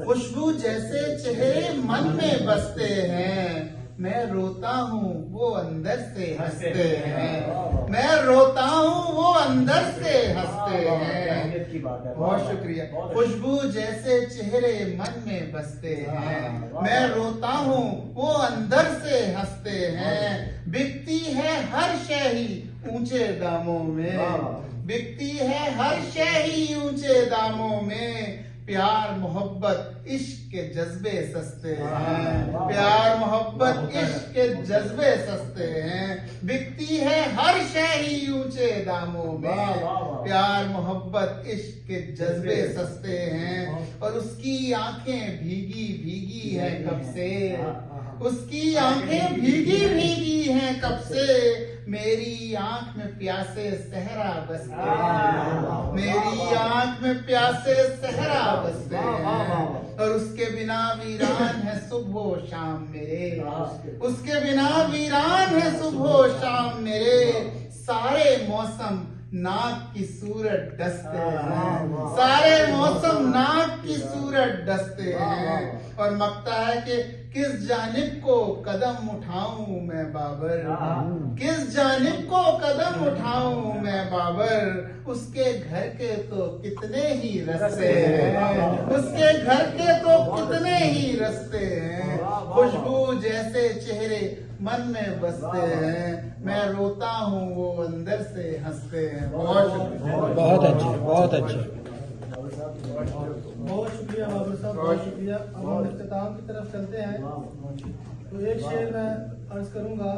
खुशबू जैसे चेहरे मन में बसते हैं, मैं रोता हूँ वो अंदर से हंसते हैं, मैं रोता हूँ वो अंदर से हंसते हैं। बहुत शुक्रिया। खुशबू जैसे चेहरे मन में बसते हैं, मैं रोता हूँ वो अंदर से हंसते हैं। बिकती है हर शय ही ऊंचे दामों में, बिकती है हर शय ही ऊंचे दामों में। प्यार मोहब्बत इश्क के जज्बे सस्ते हैं, प्यार मोहब्बत इश्क के जज्बे सस्ते हैं। बिकती है हर शय ही ऊंचे दामों में, प्यार मोहब्बत इश्क के जज्बे सस्ते हैं। और उसकी आंखें भीगी भीगी है कब से, उसकी आंखें भीगी भीगी हैं कब से। मेरी आंख में प्यासे सहरा बसते हैं, मेरी आंख में प्यासे सहरा बसते हैं। और उसके बिना वीरान है सुबह शाम मेरे, उसके बिना वीरान है सुबह शाम मेरे। सारे मौसम नाक की सूरत डसते हैं, सारे मौसम नाक की सूरत डसते हैं। और मकता है कि किस जानिब को कदम उठाऊं मैं बाबर, किस जानिब को कदम उठाऊं मैं बाबर। उसके घर के तो कितने ही रास्ते हैं, उसके घर के तो कितने ही रास्ते हैं। खुशबू जैसे चेहरे मन में बसते हैं, मैं रोता हूँ वो अंदर से हंसते हैं। बहुत शुक्रिया। बहुत अच्छे, बहुत अच्छे। बहुत शुक्रिया बाबर साहब, बहुत शुक्रिया। अब हम इख्तिताम की तरफ चलते हैं। तो एक शेर मैं अर्ज करूंगा।